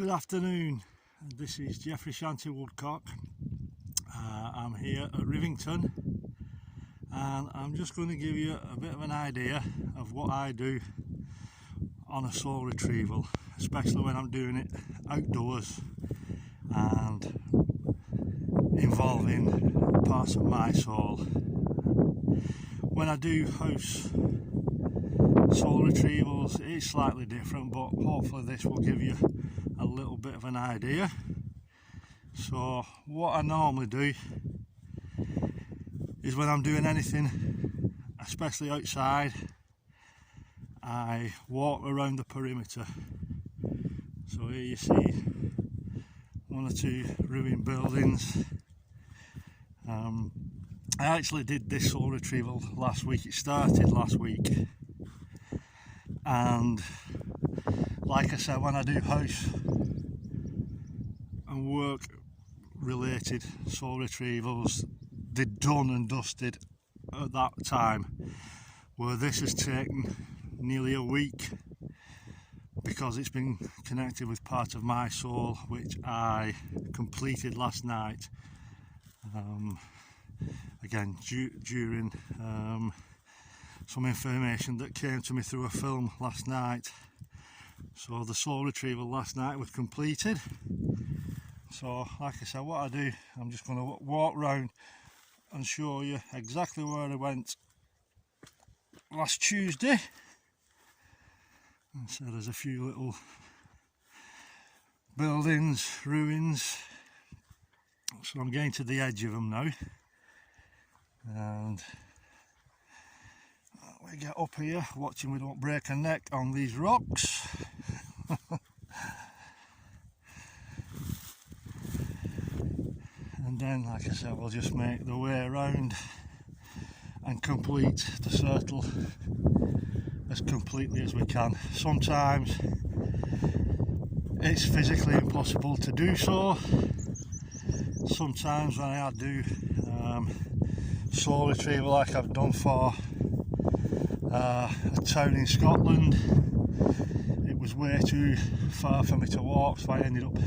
Good afternoon, this is Jeffrey Shanty Woodcock. I'm here at Rivington and I'm just going to give you a bit of an idea of what I do on a soul retrieval, especially when I'm doing it outdoors and involving parts of my soul. When I do house soul retrievals it's slightly different, but hopefully this will give you a little bit of an idea. So what I normally do is when I'm doing anything, especially outside, I walk around the perimeter. So here you see one or two ruined buildings. I actually did this soul retrieval last week. It started last week, and like I said, when I do house and work related soul retrievals, they're done and dusted at that time, where this has taken nearly a week because it's been connected with part of my soul which I completed last night, again during some information that came to me through a film last night. So the soul retrieval last night was completed. So like I said, what I do, I'm just going to walk round and show you exactly where I went last Tuesday. And so there's a few little buildings, ruins. So I'm getting to the edge of them now. And we get up here, watching we don't break a neck on these rocks. And then, like I said, we'll just make the way around and complete the circle as completely as we can. Sometimes it's physically impossible to do so. Sometimes when I do soul retrieval like I've done for a town in Scotland, it was way too far for me to walk, so I ended up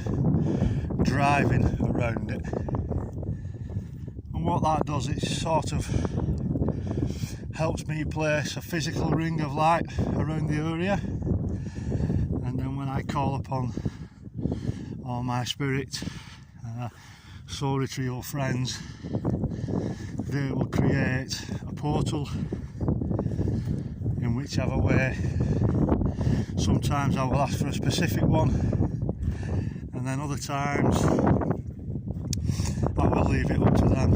driving around it. And what that does, it sort of helps me place a physical ring of light around the area, and then when I call upon all my spirit soul retrieval friends, they will create a portal in whichever way. Sometimes I will ask for a specific one, and then other times I will leave it up to them.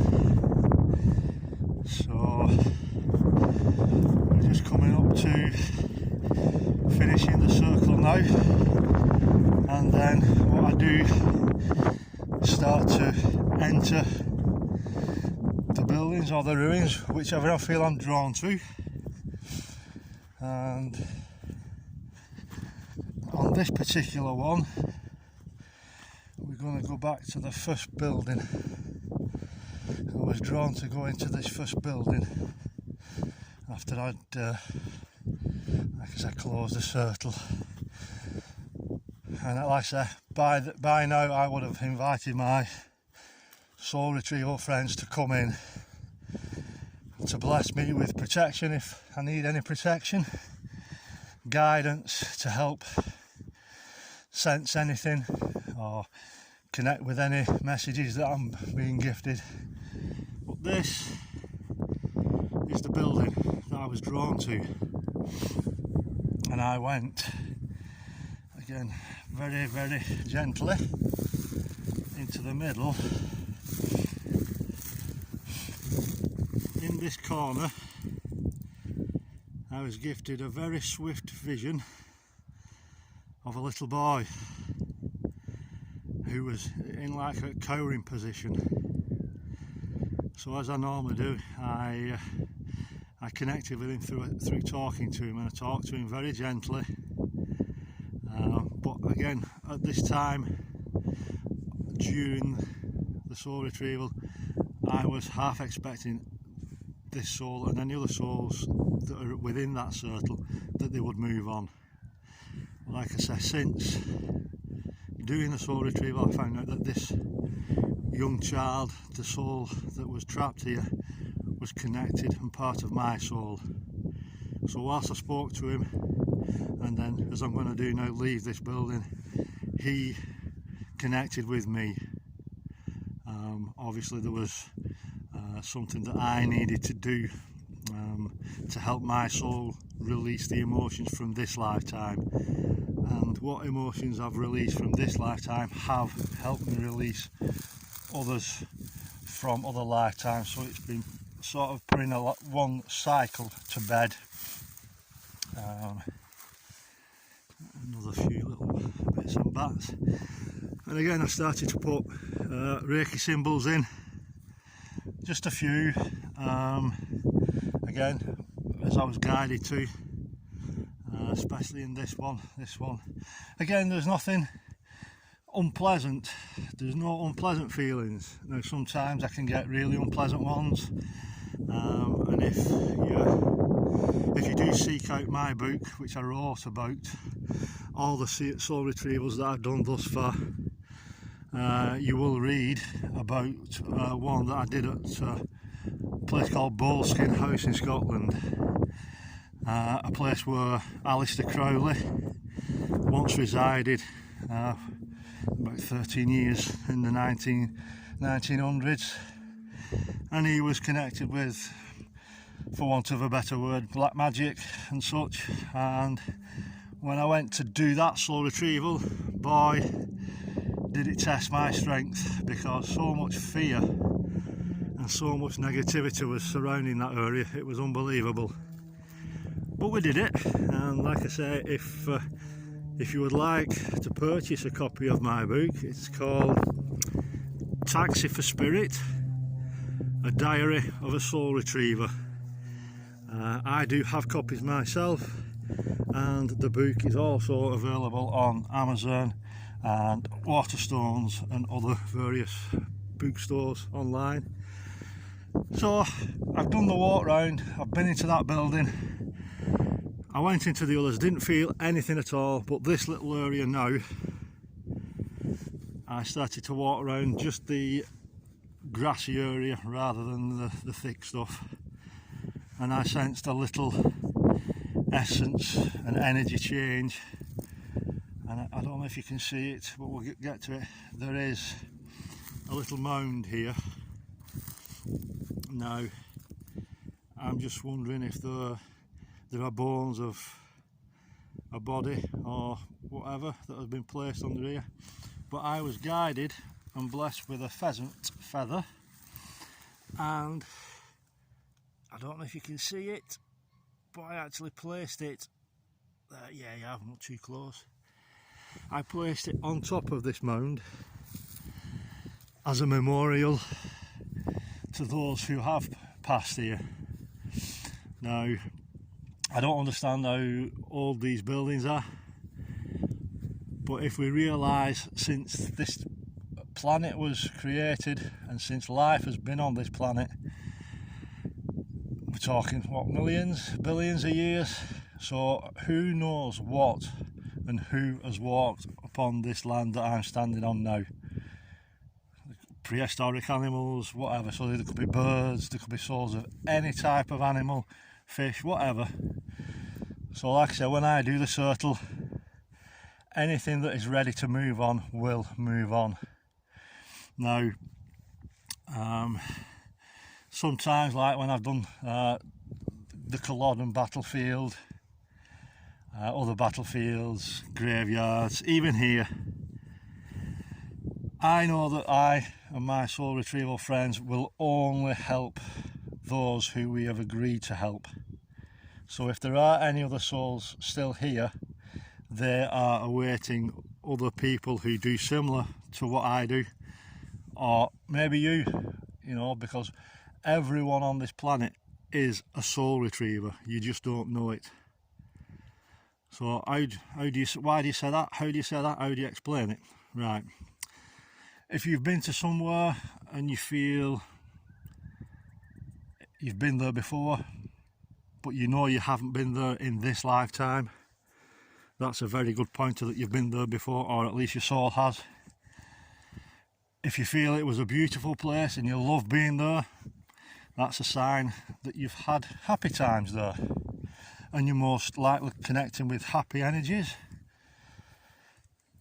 So we're just coming up to finishing the circle now, and then what I do, start to enter the buildings or the ruins, whichever I feel I'm drawn to. And on this particular one, we're going to go back to the first building. I was drawn to go into this first building after I'd, like I said, closed the circle. And like I said, by now I would have invited my soul retrieval friends to come in to bless me with protection if I need any protection, guidance to help sense anything or connect with any messages that I'm being gifted. But this is the building that I was drawn to, and I went, again, very, very gently into the middle. In this corner, I was gifted a very swift vision of a little boy who was in like a cowering position. So as I normally do, I connected with him through talking to him, and I talked to him very gently. But again, at this time during the soul retrieval, I was half expecting this soul and any other souls that are within that circle that they would move on. Like I say, since doing the soul retrieval, I found out that this young child, the soul that was trapped here, was connected and part of my soul. So whilst I spoke to him, and then as I'm going to do now, leave this building, he connected with me. Obviously there was something that I needed to do to help my soul release the emotions from this lifetime, and what emotions I've released from this lifetime have helped me release others from other lifetimes. So it's been sort of putting one cycle to bed. Another few little bits and bats, and again I started to put Reiki symbols in, just a few, again as I was guided to, especially in this one. Again, there's nothing unpleasant, there's no unpleasant feelings. Now sometimes I can get really unpleasant ones, and if you do seek out my book, which I wrote about all the soul retrievals that I've done thus far, you will read about one that I did at a place called Boleskine House in Scotland, a place where Alistair Crowley once resided about 13 years in the 1900s, and he was connected with, for want of a better word, black magic and such. And when I went to do that soul retrieval, boy did it test my strength, because so much fear and so much negativity was surrounding that area. It was unbelievable, but we did it. And like I say, if you would like to purchase a copy of my book, it's called Taxi for Spirit, a diary of a soul retriever. I do have copies myself, and the book is also available on Amazon and Waterstones and other various bookstores online. So I've done the walk round, I've been into that building, I went into the others, didn't feel anything at all, but this little area now, I started to walk around just the grassy area rather than the thick stuff, and I sensed a little essence and energy change. And I don't know if you can see it, but we'll get to it. There is a little mound here. Now I'm just wondering if there are bones of a body or whatever that has been placed under here, but I was guided and blessed with a pheasant feather, and I don't know if you can see it, but I actually placed it there. Yeah, I'm not too close. I placed it on top of this mound as a memorial to those who have passed here. Now, I don't understand how old these buildings are, but if we realise, since this planet was created and since life has been on this planet, we're talking what, millions, billions of years. So who knows what and who has walked upon this land that I'm standing on now. Prehistoric animals, whatever. So there could be birds, there could be souls of any type of animal, fish, whatever. So like I said, when I do the circle, anything that is ready to move on will move on. Now, sometimes, like when I've done the Culloden battlefield, other battlefields, graveyards, even here, I know that I and my soul retrieval friends will only help those who we have agreed to help. So if there are any other souls still here, they are awaiting other people who do similar to what I do, or maybe you know, because everyone on this planet is a soul retriever, you just don't know it. So why do you say that? How do you say that? How do you explain it? Right. If you've been to somewhere and you feel you've been there before, but you know you haven't been there in this lifetime, that's a very good pointer that you've been there before, or at least your soul has. If you feel it was a beautiful place and you love being there, that's a sign that you've had happy times there, and you're most likely connecting with happy energies.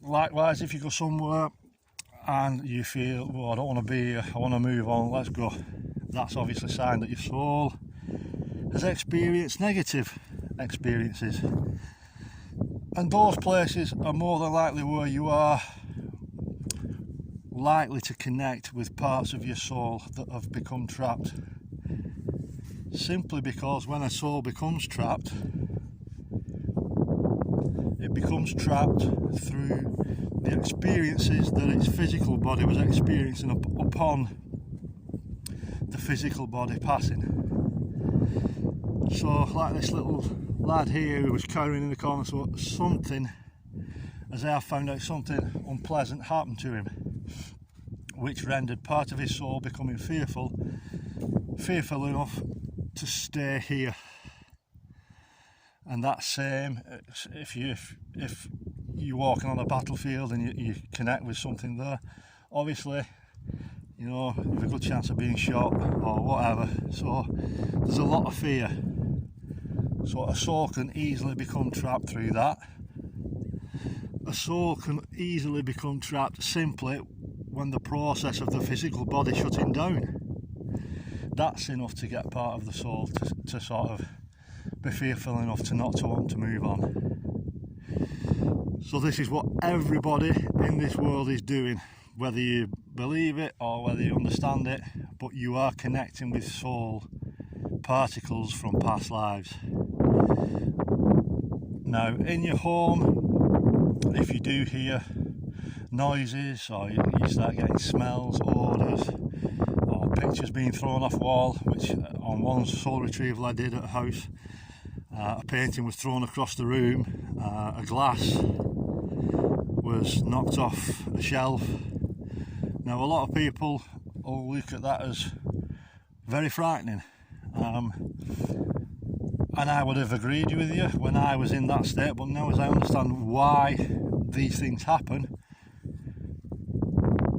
Likewise, if you go somewhere and you feel, well, I don't want to be here, I want to move on, let's go, that's obviously a sign that your soul has experienced negative experiences, and those places are more than likely where you are likely to connect with parts of your soul that have become trapped. Simply because when a soul becomes trapped, it becomes trapped through the experiences that its physical body was experiencing upon the physical body passing. So like this little lad here who was cowering in the corner, so something, as I have found out, something unpleasant happened to him, which rendered part of his soul becoming fearful enough to stay here. And that same, if you're walking on a battlefield and you connect with something there, obviously, you know, you have a good chance of being shot or whatever. So there's a lot of fear. So a soul can easily become trapped through that. A soul can easily become trapped simply when the process of the physical body shutting down. That's enough to get part of the soul to sort of be fearful enough to not to want to move on. So this is what everybody in this world is doing, whether you believe it or whether you understand it, but you are connecting with soul particles from past lives. Now in your home, if you do hear noises or you start getting smells, odours, or pictures being thrown off wall, which on one soul retrieval I did at a house, a painting was thrown across the room, a glass was knocked off a shelf. Now a lot of people will look at that as very frightening, and I would have agreed with you when I was in that state, but now as I understand why these things happen,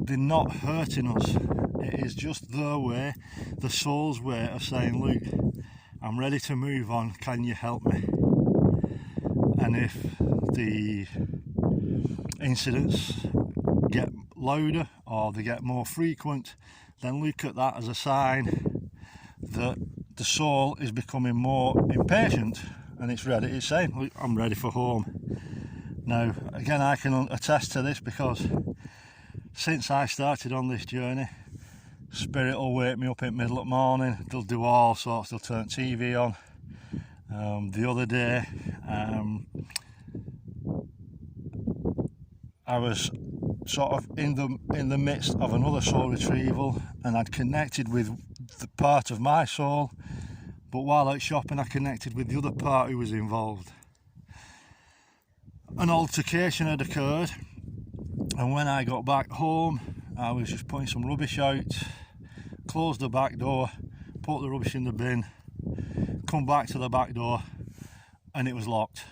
they're not hurting us. It is just their way, the soul's way of saying, look, I'm ready to move on, can you help me? And if the incidents get louder or they get more frequent, then look at that as a sign that the soul is becoming more impatient and it's ready. It's saying, look, I'm ready for home. Now again, I can attest to this because since I started on this journey, Spirit will wake me up in the middle of the morning. They'll do all sorts, they'll turn TV on. The other day I was sort of in the midst of another soul retrieval, and I'd connected with the part of my soul, but while out shopping I connected with the other part who was involved. An altercation had occurred, and when I got back home I was just putting some rubbish out, closed the back door, put the rubbish in the bin, come back to the back door, and it was locked.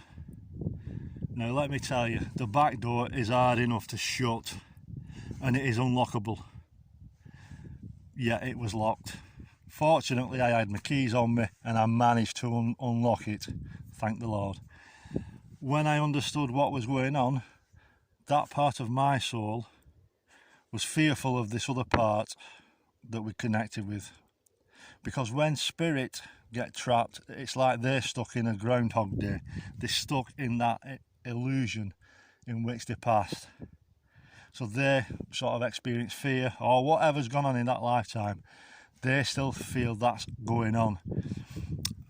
Now let me tell you, the back door is hard enough to shut and it is unlockable, yet it was locked. Fortunately I had my keys on me and I managed to unlock it, thank the Lord. When I understood what was going on, that part of my soul was fearful of this other part that we connected with, because when spirit get trapped, it's like they're stuck in a Groundhog Day. They're stuck in that illusion in which they passed, so they sort of experience fear or whatever's gone on in that lifetime. They still feel that's going on,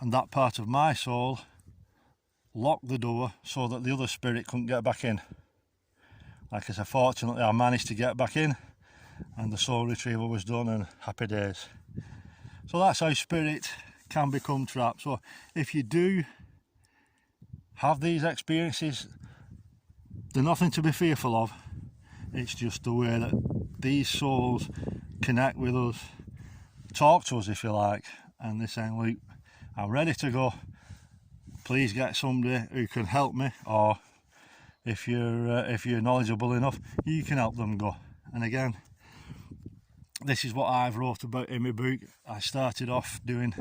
and that part of my soul locked the door so that the other spirit couldn't get back in. Like I said, fortunately I managed to get back in and the soul retrieval was done, and happy days. So that's how spirit can become trapped. So if you do have these experiences, they're nothing to be fearful of. It's just the way that these souls connect with us, talk to us if you like, and they're saying, look, I'm ready to go, please get somebody who can help me, or if you're knowledgeable enough, you can help them go. And again, this is what I've wrote about in my book. I started off doing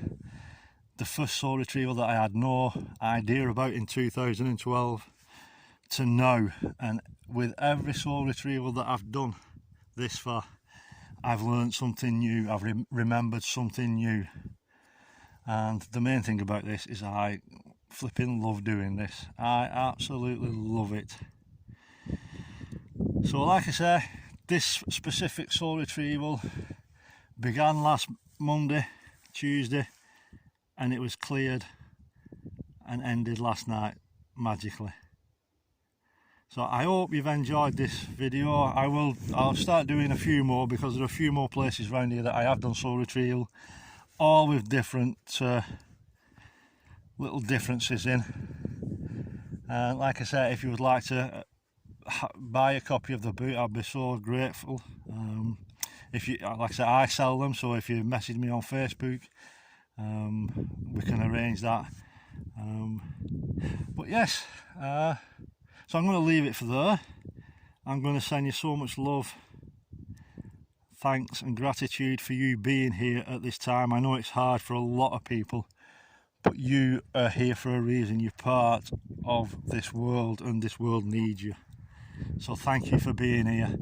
the first soul retrieval that I had no idea about in 2012 to now, and with every soul retrieval that I've done this far, I've learned something new, I've remembered something new. And the main thing about this is I flipping love doing this. I absolutely love it. So like I say, this specific soul retrieval began last Monday, Tuesday, and it was cleared and ended last night magically. So I hope you've enjoyed this video. I'll start doing a few more, because there are a few more places around here that I have done soul retrieval, all with different little differences in. And like I said, if you would like to buy a copy of the book, I'd be so grateful. If you, like I said, I sell them, so if you message me on Facebook, we can arrange that. But yes, so I'm going to leave it for there. I'm going to send you so much love, thanks and gratitude for you being here at this time. I know it's hard for a lot of people, but you are here for a reason. You're part of this world, and this world needs you. So thank you for being here,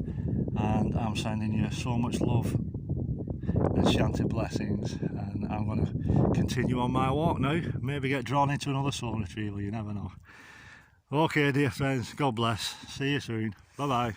and I'm sending you so much love and shanty blessings, and I'm going to continue on my walk now. Maybe get drawn into another soul retrieval, you never know. Okay dear friends, God bless, see you soon, bye bye.